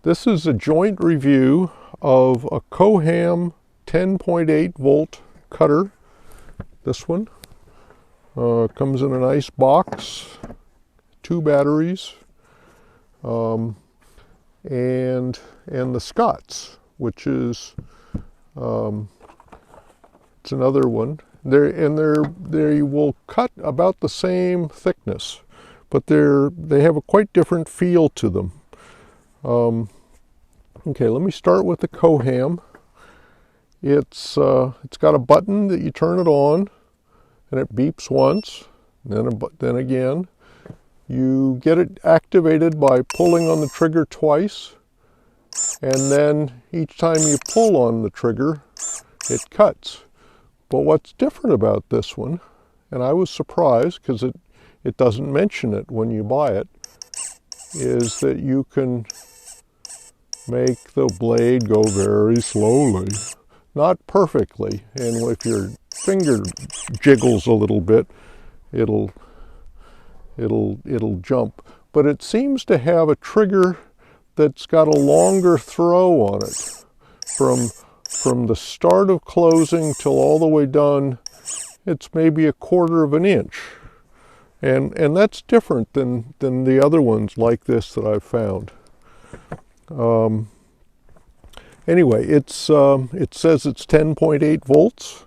This is a joint review of a Koham 10.8 volt cutter. This one comes in a nice box, 2 batteries, and the Scots, which is it's another one. They will cut about the same thickness, but they have a quite different feel to them. Okay, let me start with the Koham. It's got a button that you turn it on, and it beeps once, then again. You get it activated by pulling on the trigger twice, and then each time you pull on the trigger, it cuts. But what's different about this one, and I was surprised because it doesn't mention it when you buy it, is that you can make the blade go very slowly. Not perfectly, and if your finger jiggles a little bit, it'll jump. But it seems to have a trigger that's got a longer throw on it. From the start of closing till all the way done, it's maybe 1/4 of an inch. And that's different than the other ones like this that I've found. Anyway, it says it's 10.8 volts.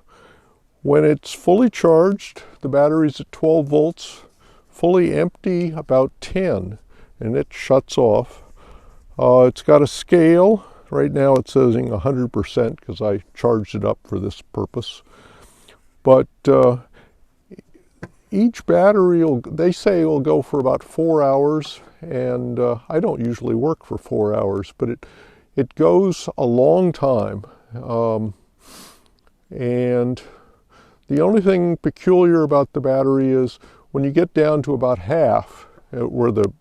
When it's fully charged, the battery's at 12 volts, fully empty about 10, and it shuts off. It's got a scale. Right now it's saying 100% because I charged it up for this purpose. But each battery, they say, will go for about 4 hours, and I don't usually work for 4 hours, but it goes a long time. And the only thing peculiar about the battery is when you get down to about half, where the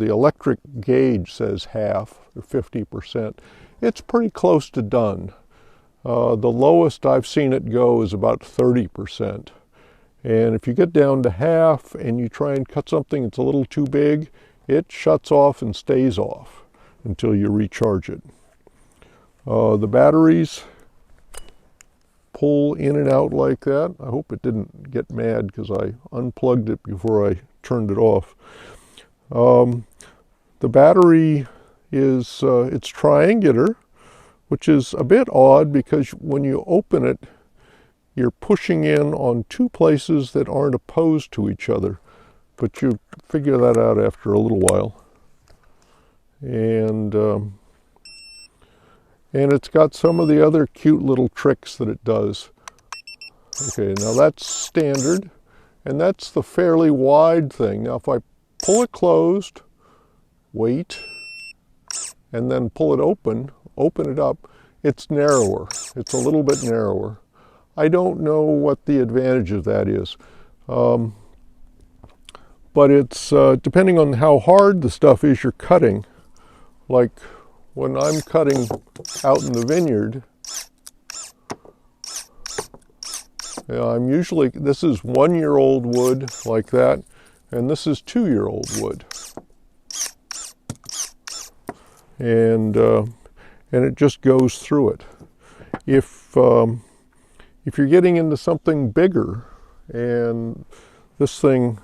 electric gauge says half, or 50%, it's pretty close to done. The lowest I've seen it go is about 30%. And if you get down to half and you try and cut something that's a little too big, it shuts off and stays off until you recharge it. The batteries pull in and out like that. I hope it didn't get mad because I unplugged it before I turned it off. The battery is it's triangular, which is a bit odd because when you open it, you're pushing in on 2 places that aren't opposed to each other, but you figure that out after a little while. And it's got some of the other cute little tricks that it does. Okay, now that's standard, and that's the fairly wide thing. Now if I pull it closed, wait, and then pull it open it up, it's narrower. It's a little bit narrower. I don't know what the advantage of that is. But it's depending on how hard the stuff is you're cutting. Like when I'm cutting out in the vineyard, I'm usually, this is 1-year-old wood like that, and this is 2-year-old wood. And it just goes through it. If you're getting into something bigger, and this thing,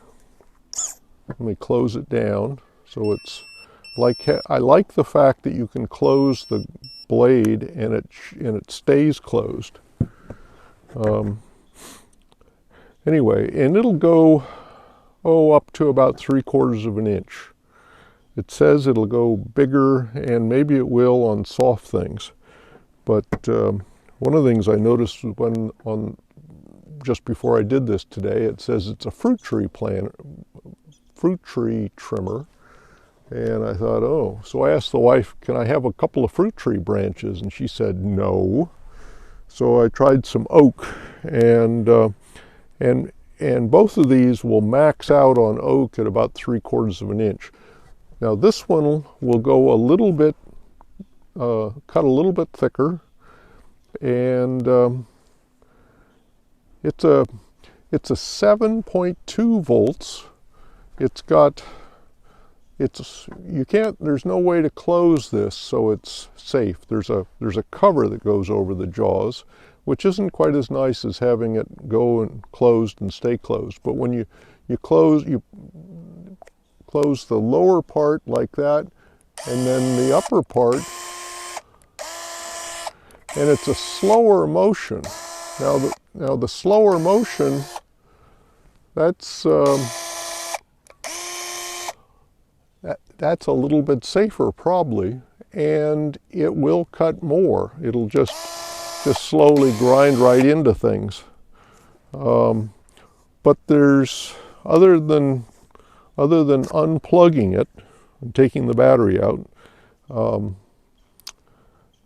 let me close it down so it's like, I like the fact that you can close the blade and it stays closed. Anyway, and it'll go up to about 3/4 of an inch. It says it'll go bigger, and maybe it will on soft things. But one of the things I noticed when just before I did this today, it says it's a fruit tree trimmer. And I thought, oh, so I asked the wife, can I have a couple of fruit tree branches? And she said no. So I tried some oak, and both of these will max out on oak at about 3/4 of an inch. Now this one will go a little bit, cut a little bit thicker, and it's a 7.2 volts. It's got there's no way to close this so it's safe. There's a cover that goes over the jaws, which isn't quite as nice as having it go and closed and stay closed. But when you close the lower part like that, and then the upper part, and it's a slower motion. Now the slower motion, that's a little bit safer probably, and it will cut more. It'll just slowly grind right into things. But there's, other than unplugging it and taking the battery out,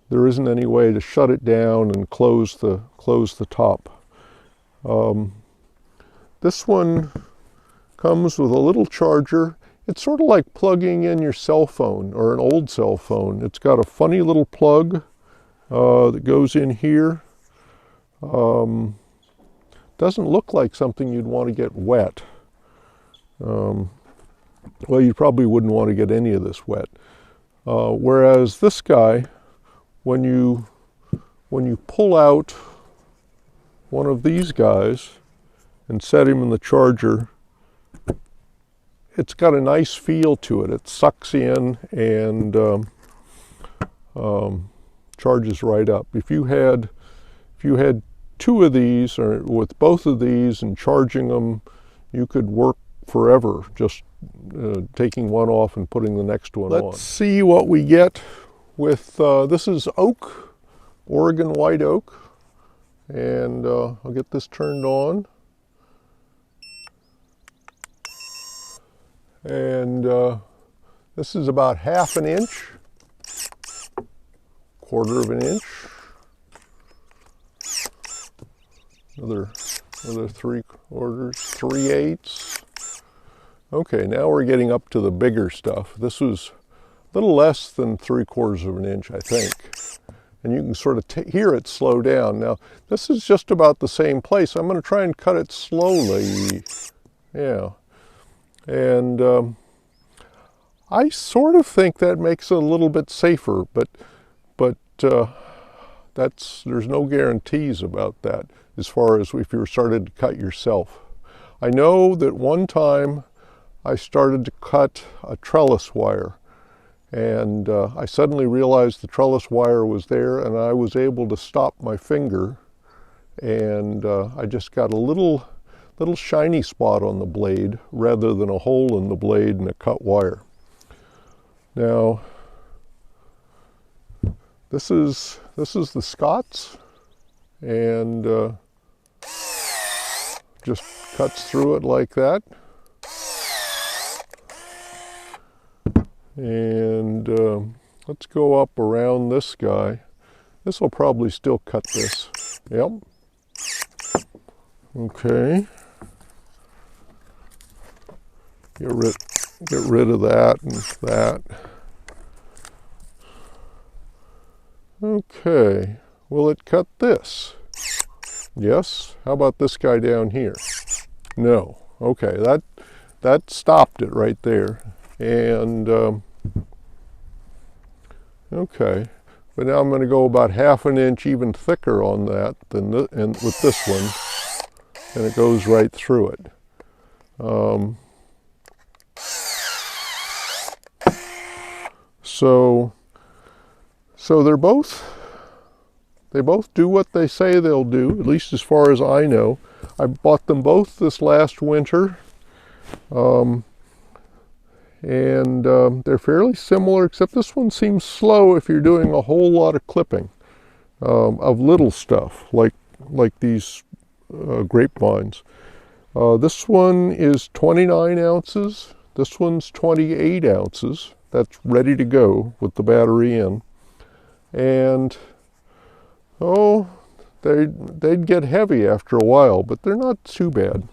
there isn't any way to shut it down and close the top. This one comes with a little charger. It's sort of like plugging in your cell phone or an old cell phone. It's got a funny little plug that goes in here. Doesn't look like something you'd want to get wet. Well, you probably wouldn't want to get any of this wet. Whereas this guy, when you pull out one of these guys and set him in the charger, it's got a nice feel to it. It sucks in and charges right up. If you had two of these, or with both of these and charging them, you could work forever just taking one off and putting the next one on. Let's see what we get with this is oak, Oregon white oak, and I'll get this turned on. And this is about 1/2 inch, 1/4 inch, another 3/4, 3/8. Okay, now we're getting up to the bigger stuff. This was a little less than 3/4 inch, I think. And you can sort of hear it slow down. Now, this is just about the same place. I'm going to try and cut it slowly. Yeah. And I sort of think that makes it a little bit safer, but there's no guarantees about that as far as if you started to cut yourself. I know that one time I started to cut a trellis wire, and I suddenly realized the trellis wire was there, and I was able to stop my finger, and I just got a little shiny spot on the blade rather than a hole in the blade and a cut wire. Now, this is the Scots, and just cuts through it like that. And let's go up around this guy. This will probably still cut this. Yep. Okay. Get rid of that and that. Okay. Will it cut this? Yes. How about this guy down here? No. Okay. That stopped it right there. And okay, but now I'm going to go about 1/2 inch even thicker on that than and with this one, and it goes right through it. So they both do what they say they'll do, at least as far as I know. I bought them both this last winter. And they're fairly similar, except this one seems slow if you're doing a whole lot of clipping of little stuff like these grapevines. This one is 29 ounces. This one's 28 ounces. That's ready to go with the battery in. And they'd get heavy after a while, but they're not too bad.